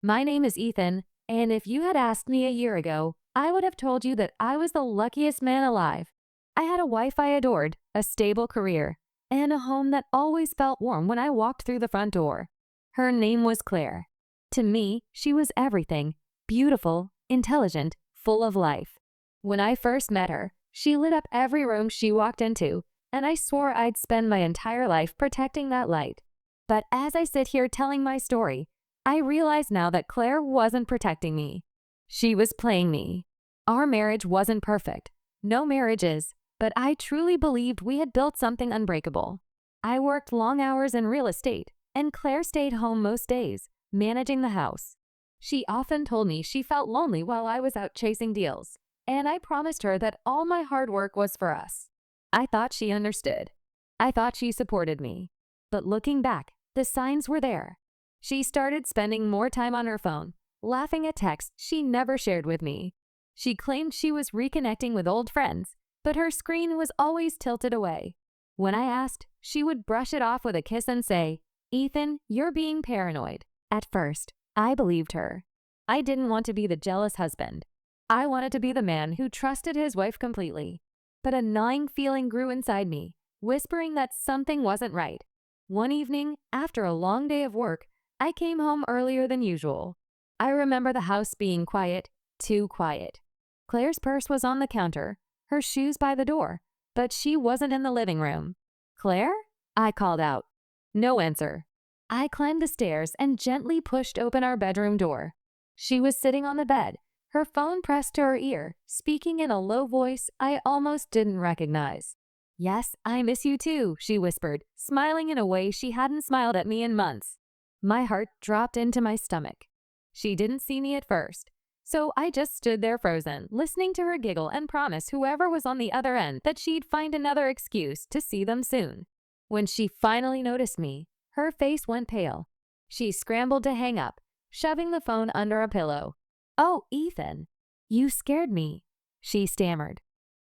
My name is Ethan, and if you had asked me a year ago, I would have told you that I was the luckiest man alive. I had a wife I adored, a stable career, and a home that always felt warm when I walked through the front door. Her name was Claire. To me, she was everything: beautiful, intelligent, full of life. When I first met her, she lit up every room she walked into, and I swore I'd spend my entire life protecting that light. But as I sit here telling my story, I realize now that Claire wasn't protecting me. She was playing me. Our marriage wasn't perfect. No marriage is, but I truly believed we had built something unbreakable. I worked long hours in real estate, and Claire stayed home most days, managing the house. She often told me she felt lonely while I was out chasing deals, and I promised her that all my hard work was for us. I thought she understood. I thought she supported me. But looking back, the signs were there. She started spending more time on her phone, laughing at texts she never shared with me. She claimed she was reconnecting with old friends, but her screen was always tilted away. When I asked, she would brush it off with a kiss and say, "Ethan, you're being paranoid." At first, I believed her. I didn't want to be the jealous husband. I wanted to be the man who trusted his wife completely. But a gnawing feeling grew inside me, whispering that something wasn't right. One evening, after a long day of work, I came home earlier than usual. I remember the house being quiet, too quiet. Claire's purse was on the counter, her shoes by the door, but she wasn't in the living room. "Claire?" I called out. No answer. I climbed the stairs and gently pushed open our bedroom door. She was sitting on the bed, her phone pressed to her ear, speaking in a low voice I almost didn't recognize. "Yes, I miss you too," she whispered, smiling in a way she hadn't smiled at me in months. My heart dropped into my stomach. She didn't see me at first, so I just stood there frozen, listening to her giggle and promise whoever was on the other end that she'd find another excuse to see them soon. When she finally noticed me, her face went pale. She scrambled to hang up, shoving the phone under a pillow. "Oh, Ethan, you scared me," she stammered.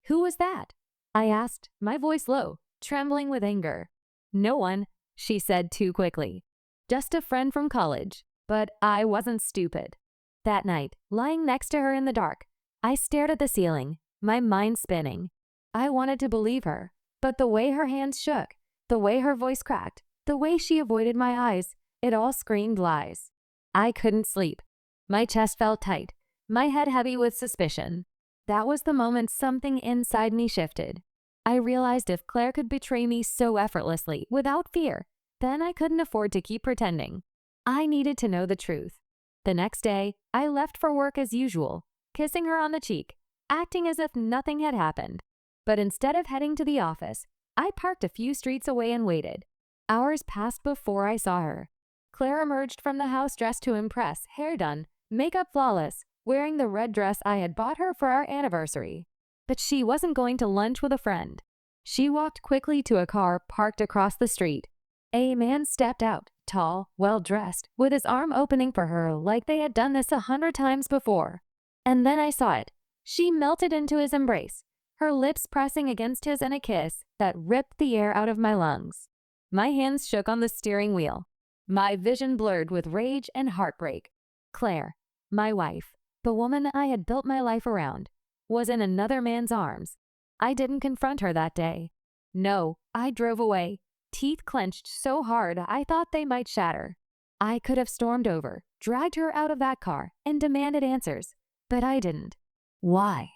"Who was that?" I asked, my voice low, trembling with anger. "No one," she said too quickly. "Just a friend from college." But I wasn't stupid. That night, lying next to her in the dark, I stared at the ceiling, my mind spinning. I wanted to believe her, but the way her hands shook, the way her voice cracked, the way she avoided my eyes, it all screamed lies. I couldn't sleep. My chest felt tight, my head heavy with suspicion. That was the moment something inside me shifted. I realized if Claire could betray me so effortlessly, without fear, then I couldn't afford to keep pretending. I needed to know the truth. The next day, I left for work as usual, kissing her on the cheek, acting as if nothing had happened. But instead of heading to the office, I parked a few streets away and waited. Hours passed before I saw her. Claire emerged from the house dressed to impress, hair done, makeup flawless, wearing the red dress I had bought her for our anniversary. But she wasn't going to lunch with a friend. She walked quickly to a car parked across the street. A man stepped out, tall, well-dressed, with his arm opening for her like they had done this 100 times before. And then I saw it. She melted into his embrace, her lips pressing against his in a kiss that ripped the air out of my lungs. My hands shook on the steering wheel. My vision blurred with rage and heartbreak. Claire, my wife, the woman I had built my life around, was in another man's arms. I didn't confront her that day. No, I drove away, teeth clenched so hard I thought they might shatter. I could have stormed over, dragged her out of that car, and demanded answers, but I didn't. Why?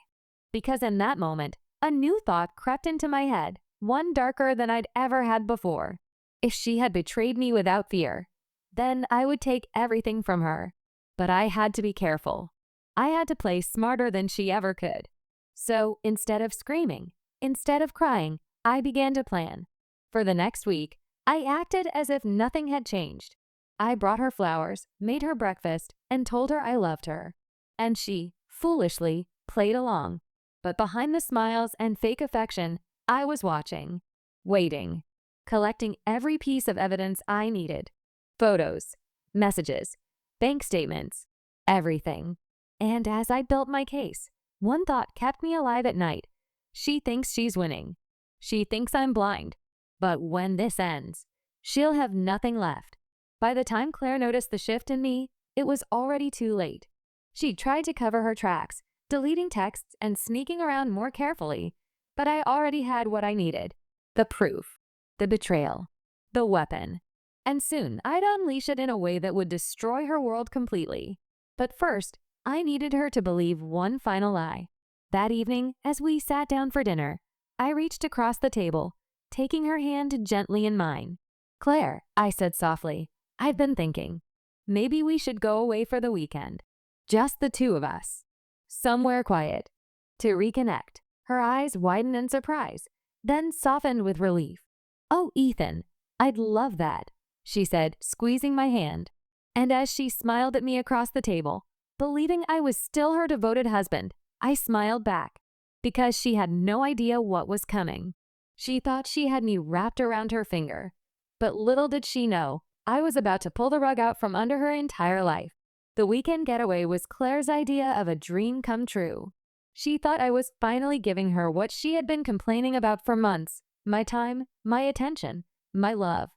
Because in that moment, a new thought crept into my head, one darker than I'd ever had before. If she had betrayed me without fear, then I would take everything from her. But I had to be careful. I had to play smarter than she ever could. So instead of screaming, instead of crying, I began to plan. For the next week, I acted as if nothing had changed. I brought her flowers, made her breakfast, and told her I loved her. And she, foolishly, played along. But behind the smiles and fake affection, I was watching, waiting, collecting every piece of evidence I needed. Photos, messages, bank statements, everything. And as I built my case, one thought kept me alive at night. She thinks she's winning. She thinks I'm blind. But when this ends, she'll have nothing left. By the time Claire noticed the shift in me, it was already too late. She tried to cover her tracks, deleting texts and sneaking around more carefully, but I already had what I needed: the proof, the betrayal, the weapon. And soon I'd unleash it in a way that would destroy her world completely. But first, I needed her to believe one final lie. That evening, as we sat down for dinner, I reached across the table, taking her hand gently in mine. "Claire," I said softly, "I've been thinking. Maybe we should go away for the weekend. Just the two of us. Somewhere quiet. To reconnect." Her eyes widened in surprise, then softened with relief. "Oh, Ethan, I'd love that," she said, squeezing my hand. And as she smiled at me across the table, believing I was still her devoted husband, I smiled back, because she had no idea what was coming. She thought she had me wrapped around her finger, but little did she know I was about to pull the rug out from under her entire life. The weekend getaway was Claire's idea of a dream come true. She thought I was finally giving her what she had been complaining about for months: my time, my attention, my love.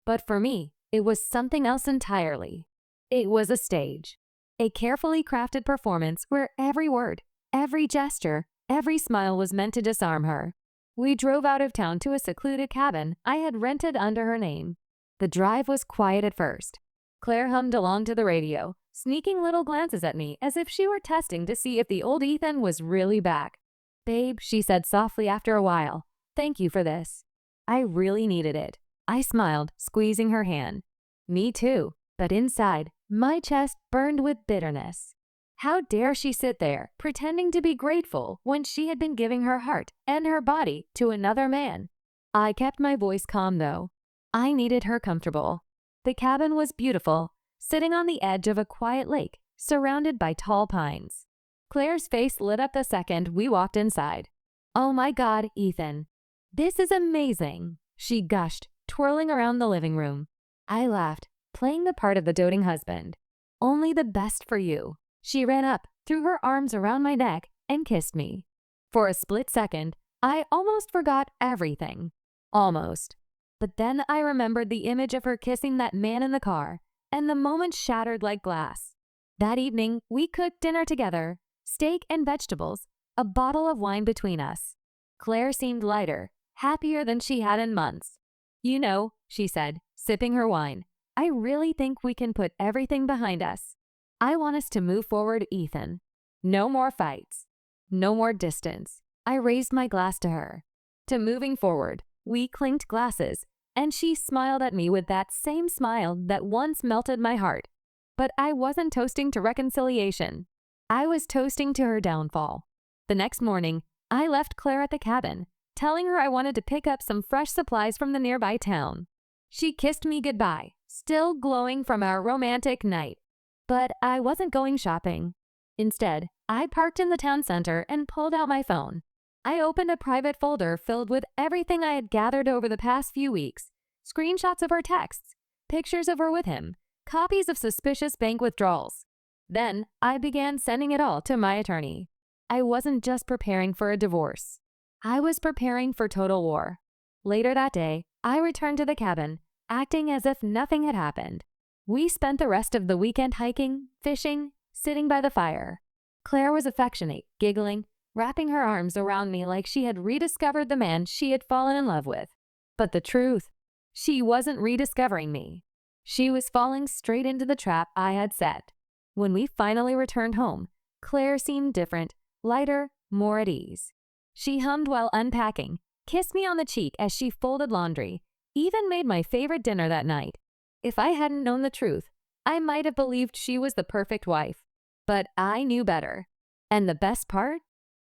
But for me, it was something else entirely. It was a stage, a carefully crafted performance where every word, every gesture, every smile was meant to disarm her. We drove out of town to a secluded cabin I had rented under her name. The drive was quiet at first. Claire hummed along to the radio, sneaking little glances at me as if she were testing to see if the old Ethan was really back. "Babe," she said softly after a while, "thank you for this. I really needed it." I smiled, squeezing her hand. Me too, but inside, my chest burned with bitterness. How dare she sit there, pretending to be grateful when she had been giving her heart and her body to another man? I kept my voice calm though. I needed her comfortable. The cabin was beautiful, sitting on the edge of a quiet lake, surrounded by tall pines. Claire's face lit up the second we walked inside. "Oh my God, Ethan. This is amazing," she gushed, twirling around the living room. I laughed, playing the part of the doting husband. "Only the best for you." She ran up, threw her arms around my neck, and kissed me. For a split second, I almost forgot everything. Almost. But then I remembered the image of her kissing that man in the car, and the moment shattered like glass. That evening, we cooked dinner together, steak and vegetables, a bottle of wine between us. Claire seemed lighter, happier than she had in months. "You know," she said, sipping her wine, "I really think we can put everything behind us. I want us to move forward, Ethan. No more fights. No more distance." I raised my glass to her. To moving forward. We clinked glasses, and she smiled at me with that same smile that once melted my heart. But I wasn't toasting to reconciliation. I was toasting to her downfall. The next morning, I left Claire at the cabin, telling her I wanted to pick up some fresh supplies from the nearby town. She kissed me goodbye, still glowing from our romantic night. But I wasn't going shopping. Instead, I parked in the town center and pulled out my phone. I opened a private folder filled with everything I had gathered over the past few weeks: screenshots of her texts, pictures of her with him, copies of suspicious bank withdrawals. Then I began sending it all to my attorney. I wasn't just preparing for a divorce. I was preparing for total war. Later that day, I returned to the cabin, acting as if nothing had happened. We spent the rest of the weekend hiking, fishing, sitting by the fire. Claire was affectionate, giggling, wrapping her arms around me like she had rediscovered the man she had fallen in love with. But the truth, she wasn't rediscovering me. She was falling straight into the trap I had set. When we finally returned home, Claire seemed different, lighter, more at ease. She hummed while unpacking, kissed me on the cheek as she folded laundry, even made my favorite dinner that night. If I hadn't known the truth, I might have believed she was the perfect wife. But I knew better. And the best part?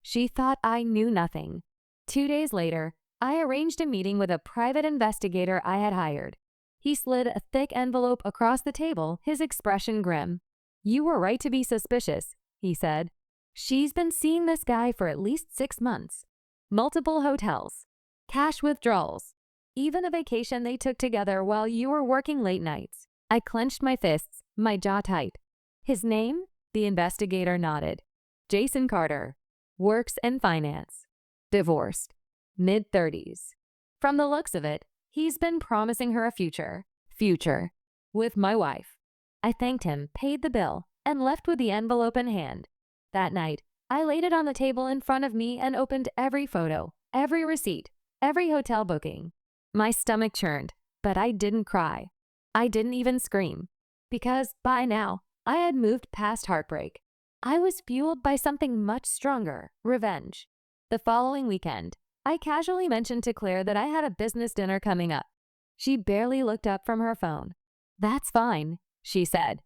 She thought I knew nothing. 2 days later, I arranged a meeting with a private investigator I had hired. He slid a thick envelope across the table, his expression grim. "You were right to be suspicious," he said. "She's been seeing this guy for at least 6 months. Multiple hotels, cash withdrawals, even a vacation they took together while you were working late nights." I clenched my fists, my jaw tight. "His name?" The investigator nodded. "Jason Carter. Works in finance. Divorced. Mid-30s. From the looks of it, he's been promising her a future. With my wife." I thanked him, paid the bill, and left with the envelope in hand. That night, I laid it on the table in front of me and opened every photo, every receipt, every hotel booking. My stomach churned, but I didn't cry. I didn't even scream. Because, by now, I had moved past heartbreak. I was fueled by something much stronger, revenge. The following weekend, I casually mentioned to Claire that I had a business dinner coming up. She barely looked up from her phone. "That's fine," she said.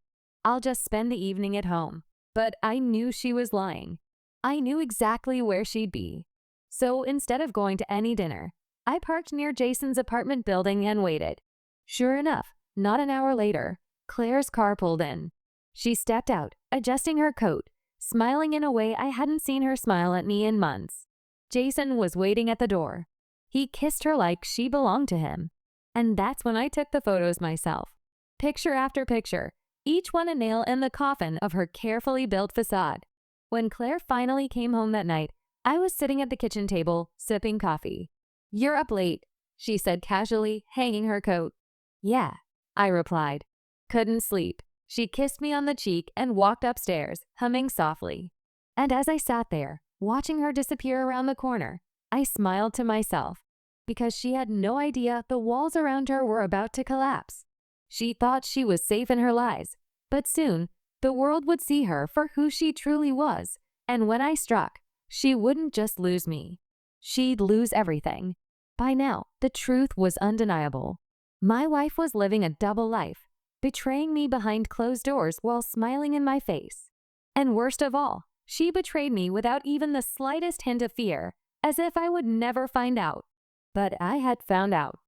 "I'll just spend the evening at home." But I knew she was lying. I knew exactly where she'd be. So instead of going to any dinner, I parked near Jason's apartment building and waited. Sure enough, not an hour later, Claire's car pulled in. She stepped out, adjusting her coat, smiling in a way I hadn't seen her smile at me in months. Jason was waiting at the door. He kissed her like she belonged to him. And that's when I took the photos myself. Picture after picture, each one a nail in the coffin of her carefully built facade. When Claire finally came home that night, I was sitting at the kitchen table, sipping coffee. "You're up late," she said casually, hanging her coat. "Yeah," I replied. "Couldn't sleep." She kissed me on the cheek and walked upstairs, humming softly. And as I sat there, watching her disappear around the corner, I smiled to myself, because she had no idea the walls around her were about to collapse. She thought she was safe in her lies, but soon, the world would see her for who she truly was, and when I struck, she wouldn't just lose me. She'd lose everything. By now, the truth was undeniable. My wife was living a double life, betraying me behind closed doors while smiling in my face. And worst of all, she betrayed me without even the slightest hint of fear, as if I would never find out. But I had found out.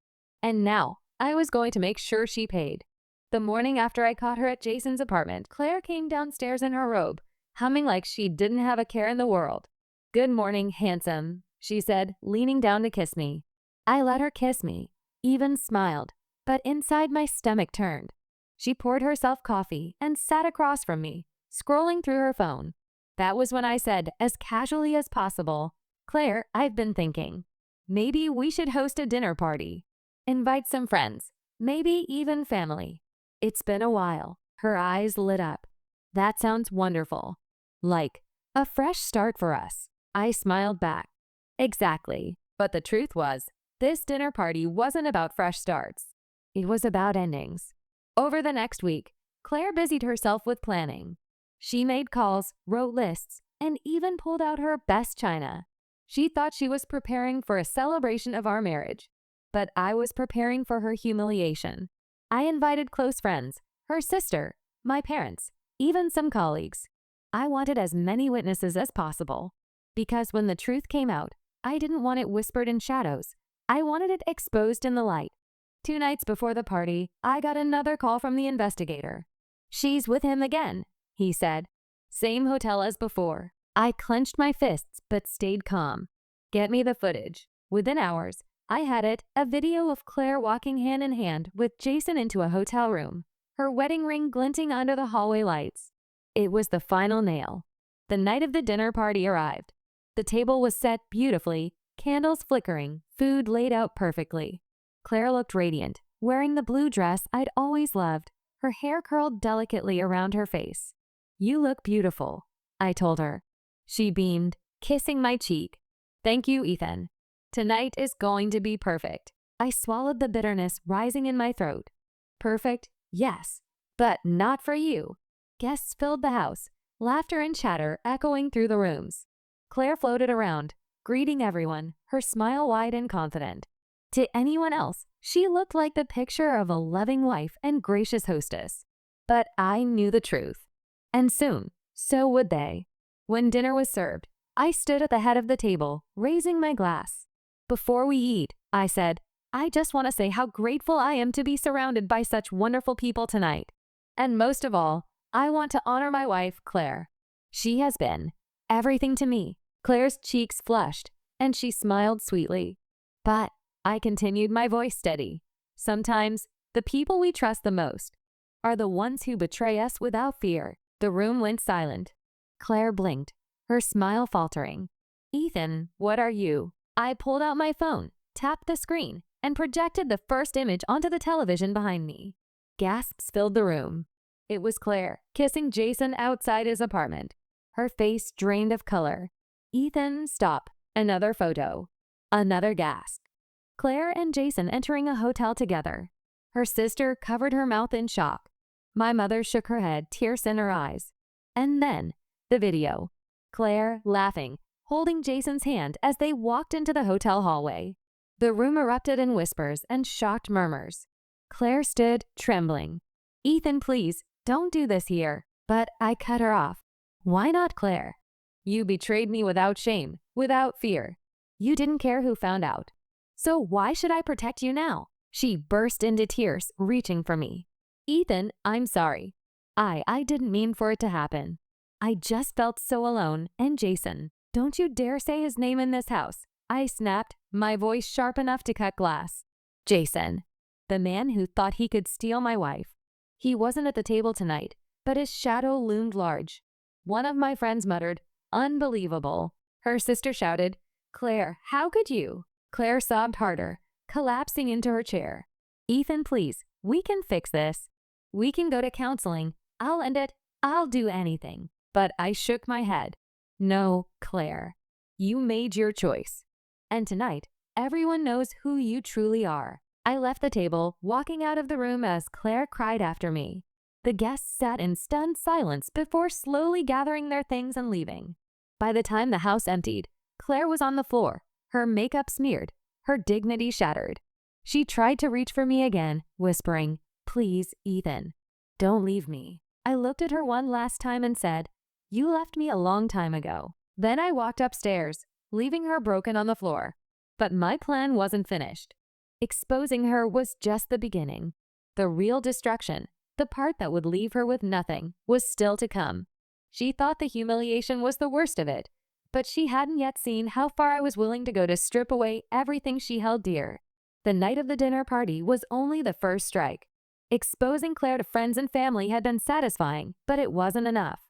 And now, I was going to make sure she paid. The morning after I caught her at Jason's apartment, Claire came downstairs in her robe, humming like she didn't have a care in the world. "Good morning, handsome," she said, leaning down to kiss me. I let her kiss me, even smiled, but inside my stomach turned. She poured herself coffee and sat across from me, scrolling through her phone. That was when I said, as casually as possible, "Claire, I've been thinking. Maybe we should host a dinner party. Invite some friends, maybe even family." It's been a while. Her eyes lit up. "That sounds wonderful. Like a fresh start for us." I smiled back. Exactly. But the truth was, this dinner party wasn't about fresh starts. It was about endings. Over the next week, Claire busied herself with planning. She made calls, wrote lists, and even pulled out her best china. She thought she was preparing for a celebration of our marriage, but I was preparing for her humiliation. I invited close friends, her sister, my parents, even some colleagues. I wanted as many witnesses as possible, because when the truth came out, I didn't want it whispered in shadows. I wanted it exposed in the light. 2 nights before the party, I got another call from the investigator. "She's with him again," he said. Same hotel as before. I clenched my fists but stayed calm. "Get me the footage." Within hours, I had it, a video of Claire walking hand in hand with Jason into a hotel room, her wedding ring glinting under the hallway lights. It was the final nail. The night of the dinner party arrived. The table was set beautifully, candles flickering, food laid out perfectly. Claire looked radiant, wearing the blue dress I'd always loved, her hair curled delicately around her face. "You look beautiful," I told her. She beamed, kissing my cheek. "Thank you, Ethan. Tonight is going to be perfect." I swallowed the bitterness rising in my throat. Perfect, yes, but not for you. Guests filled the house, laughter and chatter echoing through the rooms. Claire floated around, greeting everyone, her smile wide and confident. To anyone else, she looked like the picture of a loving wife and gracious hostess. But I knew the truth. And soon, so would they. When dinner was served, I stood at the head of the table, raising my glass. "Before we eat," I said, "I just want to say how grateful I am to be surrounded by such wonderful people tonight. And most of all, I want to honor my wife, Claire. She has been everything to me." Claire's cheeks flushed, and she smiled sweetly. "But," I continued, my voice steady, "sometimes the people we trust the most are the ones who betray us without fear." The room went silent. Claire blinked, her smile faltering. "Ethan, what are you?" I pulled out my phone, tapped the screen, and projected the first image onto the television behind me. Gasps filled the room. It was Claire, kissing Jason outside his apartment. Her face drained of color. Ethan, stop. Another photo. Another gasp. Claire and Jason entering a hotel together. Her sister covered her mouth in shock. My mother shook her head, tears in her eyes. And then, the video. Claire, laughing, holding Jason's hand as they walked into the hotel hallway. The room erupted in whispers and shocked murmurs. Claire stood, trembling. Ethan, please, don't do this here. But I cut her off. Why not, Claire? You betrayed me without shame, without fear. You didn't care who found out. So why should I protect you now? She burst into tears, reaching for me. Ethan, I'm sorry. I didn't mean for it to happen. I just felt so alone, and Jason. Don't you dare say his name in this house. I snapped, my voice sharp enough to cut glass. Jason, the man who thought he could steal my wife. He wasn't at the table tonight, but his shadow loomed large. One of my friends muttered, unbelievable. Her sister shouted, Claire, how could you? Claire sobbed harder, collapsing into her chair. Ethan, please, we can fix this. We can go to counseling. I'll end it. I'll do anything. But I shook my head. No, Claire. You made your choice. And tonight, everyone knows who you truly are. I left the table, walking out of the room as Claire cried after me. The guests sat in stunned silence before slowly gathering their things and leaving. By the time the house emptied, Claire was on the floor, her makeup smeared, her dignity shattered. She tried to reach for me again, whispering, Please, Ethan, don't leave me. I looked at her one last time and said, You left me a long time ago. Then I walked upstairs, leaving her broken on the floor. But my plan wasn't finished. Exposing her was just the beginning. The real destruction, the part that would leave her with nothing, was still to come. She thought the humiliation was the worst of it, but she hadn't yet seen how far I was willing to go to strip away everything she held dear. The night of the dinner party was only the first strike. Exposing Claire to friends and family had been satisfying, but it wasn't enough.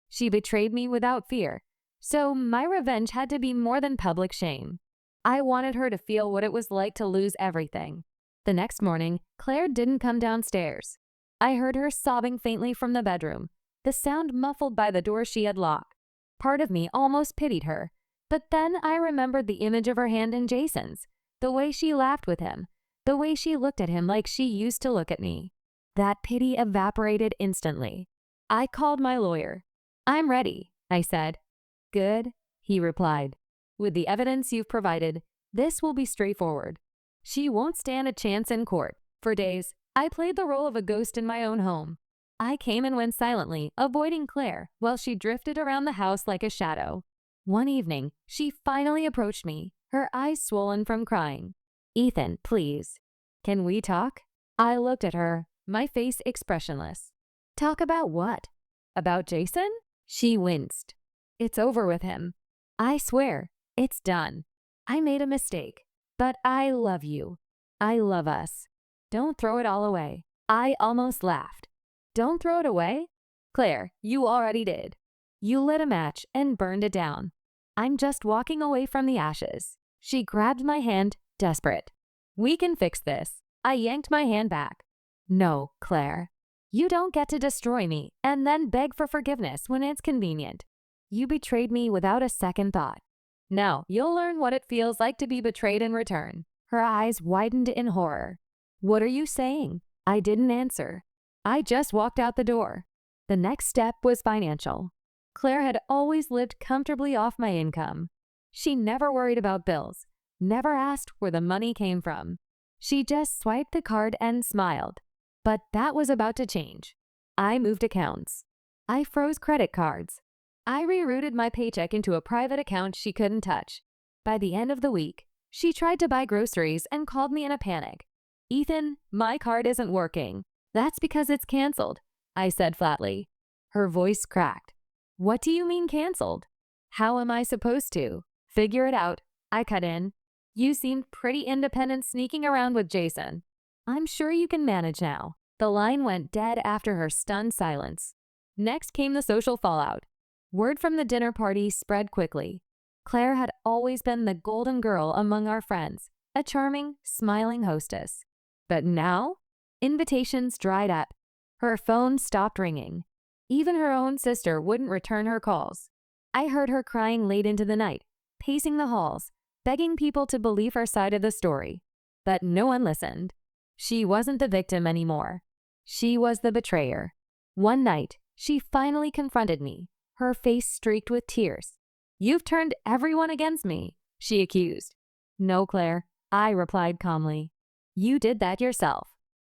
She betrayed me without fear, so my revenge had to be more than public shame. I wanted her to feel what it was like to lose everything. The next morning, Claire didn't come downstairs. I heard her sobbing faintly from the bedroom, the sound muffled by the door she had locked. Part of me almost pitied her, but then I remembered the image of her hand in Jason's, the way she laughed with him, the way she looked at him like she used to look at me. That pity evaporated instantly. I called my lawyer. I'm ready, I said. Good, he replied. With the evidence you've provided, this will be straightforward. She won't stand a chance in court. For days, I played the role of a ghost in my own home. I came and went silently, avoiding Claire, while she drifted around the house like a shadow. One evening, she finally approached me, her eyes swollen from crying. Ethan, please. Can we talk? I looked at her, my face expressionless. Talk about what? About Jason? She winced. It's over with him. I swear, it's done. I made a mistake, but I love you. I love us. Don't throw it all away. I almost laughed. Don't throw it away? Claire, you already did. You lit a match and burned it down. I'm just walking away from the ashes. She grabbed my hand, desperate. We can fix this. I yanked my hand back. No, Claire. You don't get to destroy me and then beg for forgiveness when it's convenient. You betrayed me without a second thought. Now you'll learn what it feels like to be betrayed in return. Her eyes widened in horror. What are you saying? I didn't answer. I just walked out the door. The next step was financial. Claire had always lived comfortably off my income. She never worried about bills, never asked where the money came from. She just swiped the card and smiled. But that was about to change. I moved accounts. I froze credit cards. I rerouted my paycheck into a private account she couldn't touch. By the end of the week, she tried to buy groceries and called me in a panic. Ethan, my card isn't working. That's because it's canceled, I said flatly. Her voice cracked. What do you mean canceled? How am I supposed to? Figure it out, I cut in. You seemed pretty independent sneaking around with Jason. I'm sure you can manage now. The line went dead after her stunned silence. Next came the social fallout. Word from the dinner party spread quickly. Claire had always been the golden girl among our friends, a charming, smiling hostess. But now, invitations dried up. Her phone stopped ringing. Even her own sister wouldn't return her calls. I heard her crying late into the night, pacing the halls, begging people to believe her side of the story. But no one listened. She wasn't the victim anymore. She was the betrayer. One night, she finally confronted me, her face streaked with tears. "You've turned everyone against me," she accused. "No, Claire," I replied calmly. "You did that yourself."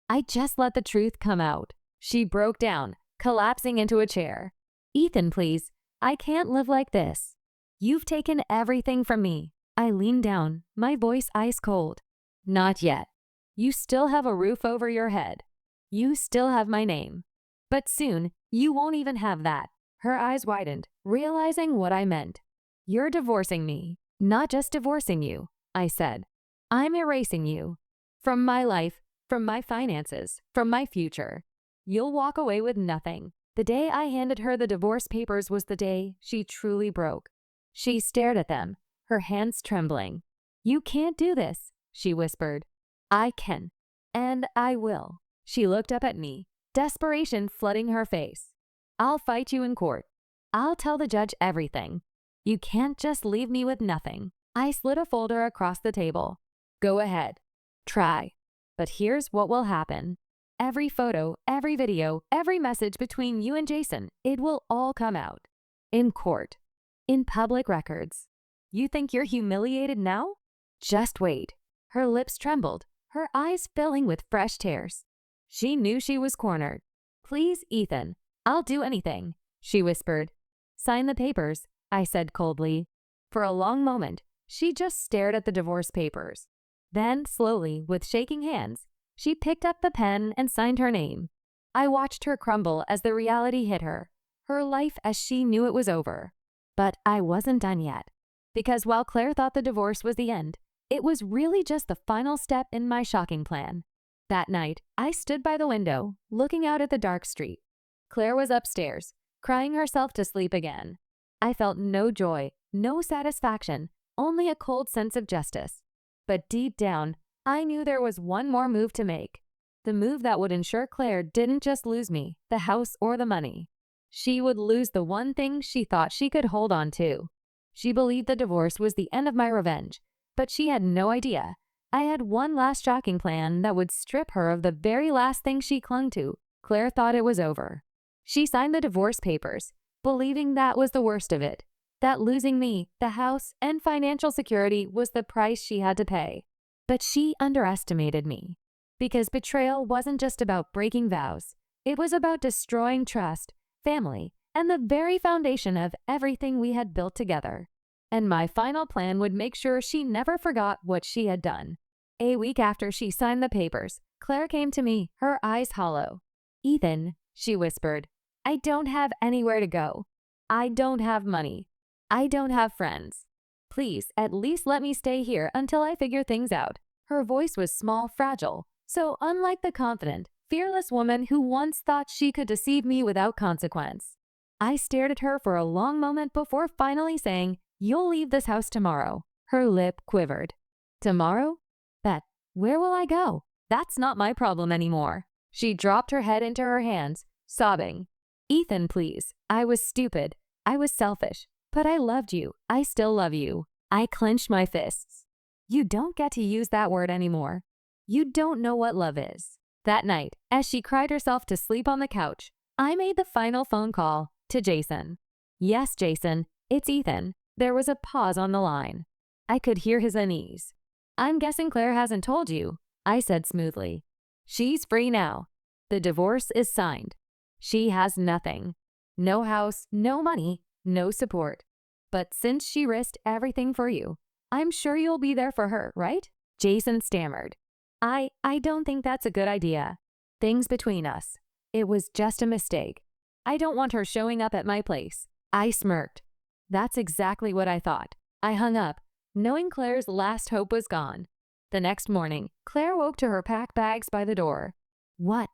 I just let the truth come out. She broke down, collapsing into a chair. "Ethan, please. I can't live like this. You've taken everything from me." I leaned down, my voice ice cold. "Not yet. You still have a roof over your head. You still have my name. But soon, you won't even have that." Her eyes widened, realizing what I meant. "You're divorcing me." "Not just divorcing you," I said. "I'm erasing you. From my life, from my finances, from my future. You'll walk away with nothing." The day I handed her the divorce papers was the day she truly broke. She stared at them, her hands trembling. "You can't do this," she whispered. "I can. And I will." She looked up at me, desperation flooding her face. "I'll fight you in court. I'll tell the judge everything. You can't just leave me with nothing." I slid a folder across the table. "Go ahead. Try. But here's what will happen. Every photo, every video, every message between you and Jason, it will all come out. In court. In public records. You think you're humiliated now? Just wait." Her lips trembled, her eyes filling with fresh tears. She knew she was cornered. "Please, Ethan, I'll do anything," she whispered. "Sign the papers," I said coldly. For a long moment, she just stared at the divorce papers. Then, slowly, with shaking hands, she picked up the pen and signed her name. I watched her crumble as the reality hit her, her life as she knew it was over. But I wasn't done yet. Because while Claire thought the divorce was the end, it was really just the final step in my shocking plan. That night, I stood by the window, looking out at the dark street. Claire was upstairs, crying herself to sleep again. I felt no joy, no satisfaction, only a cold sense of justice. But deep down, I knew there was one more move to make. The move that would ensure Claire didn't just lose me, the house or the money. She would lose the one thing she thought she could hold on to. She believed the divorce was the end of my revenge, but she had no idea. I had one last shocking plan that would strip her of the very last thing she clung to. Claire thought it was over. She signed the divorce papers, believing that was the worst of it, that losing me, the house, and financial security was the price she had to pay. But she underestimated me. Because betrayal wasn't just about breaking vows. It was about destroying trust, family, and the very foundation of everything we had built together. And my final plan would make sure she never forgot what she had done. A week after she signed the papers, Claire came to me, her eyes hollow. "Ethan," she whispered, "I don't have anywhere to go. I don't have money. I don't have friends. Please, at least let me stay here until I figure things out." Her voice was small, fragile, so unlike the confident, fearless woman who once thought she could deceive me without consequence. I stared at her for a long moment before finally saying, "You'll leave this house tomorrow." Her lip quivered. "Tomorrow? But where will I go? That's not my problem anymore." She dropped her head into her hands, sobbing. "Ethan, please. I was stupid. I was selfish. But I loved you. I still love you." I clenched my fists. "You don't get to use that word anymore. You don't know what love is." That night, as she cried herself to sleep on the couch, I made the final phone call to Jason. "Yes, Jason, it's Ethan." There was a pause on the line. I could hear his unease. "I'm guessing Claire hasn't told you," I said smoothly. "She's free now. The divorce is signed. She has nothing. No house, no money, no support. But since she risked everything for you, I'm sure you'll be there for her, right?" Jason stammered. I don't think that's a good idea. Things between us. It was just a mistake. I don't want her showing up at my place." I smirked. That's exactly what I thought. I hung up, knowing Claire's last hope was gone. The next morning, Claire woke to her packed bags by the door. What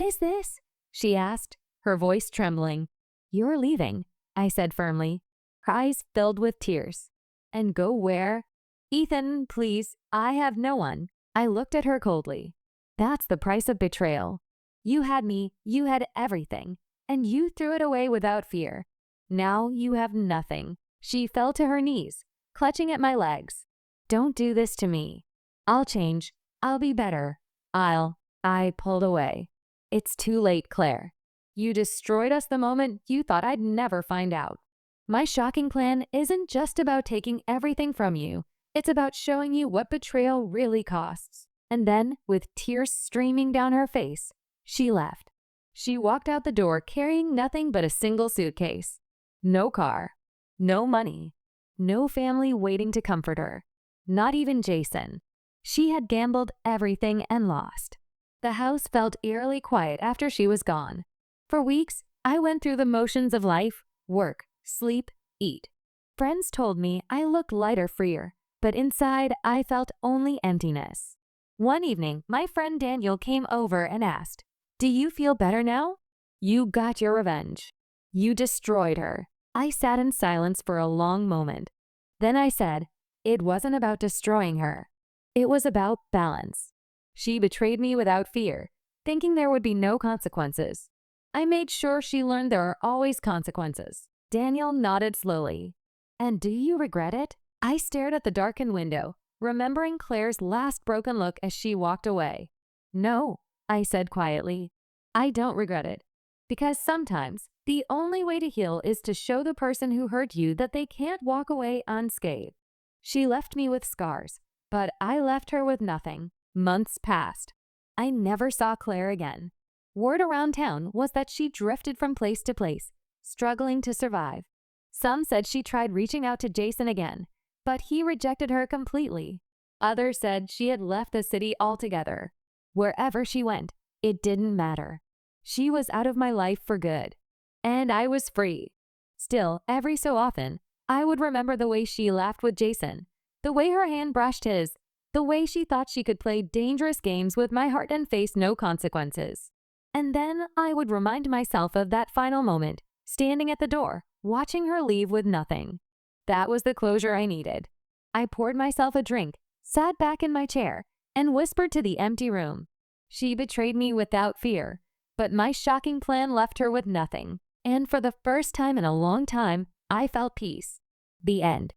is this?" she asked, her voice trembling. "You're leaving," I said firmly. Her eyes filled with tears. "And go where?" "Ethan, please, I have no one." I looked at her coldly. "That's the price of betrayal. You had me, you had everything, and you threw it away without fear. Now you have nothing." She fell to her knees, clutching at my legs. "Don't do this to me. I'll change. I'll be better. I pulled away. "It's too late, Claire. You destroyed us the moment you thought I'd never find out. My shocking plan isn't just about taking everything from you. It's about showing you what betrayal really costs." And then, with tears streaming down her face, she left. She walked out the door carrying nothing but a single suitcase. No car, no money, no family waiting to comfort her, not even Jason. She had gambled everything and lost. The house felt eerily quiet after she was gone. For weeks, I went through the motions of life: work, sleep, eat. Friends told me I looked lighter, freer, but inside I felt only emptiness. One evening, my friend Daniel came over and asked, "Do you feel better now? You got your revenge. You destroyed her." I sat in silence for a long moment. Then I said, "It wasn't about destroying her. It was about balance. She betrayed me without fear, thinking there would be no consequences. I made sure she learned there are always consequences." Daniel nodded slowly. "And do you regret it?" I stared at the darkened window, remembering Claire's last broken look as she walked away. "No," I said quietly. "I don't regret it. Because sometimes the only way to heal is to show the person who hurt you that they can't walk away unscathed." She left me with scars, but I left her with nothing. Months passed. I never saw Claire again. Word around town was that she drifted from place to place, struggling to survive. Some said she tried reaching out to Jason again, but he rejected her completely. Others said she had left the city altogether. Wherever she went, it didn't matter. She was out of my life for good, and I was free. Still, every so often, I would remember the way she laughed with Jason, the way her hand brushed his, the way she thought she could play dangerous games with my heart and face no consequences. And then I would remind myself of that final moment, standing at the door, watching her leave with nothing. That was the closure I needed. I poured myself a drink, sat back in my chair, and whispered to the empty room. She betrayed me without fear, but my shocking plan left her with nothing. And for the first time in a long time, I felt peace. The end.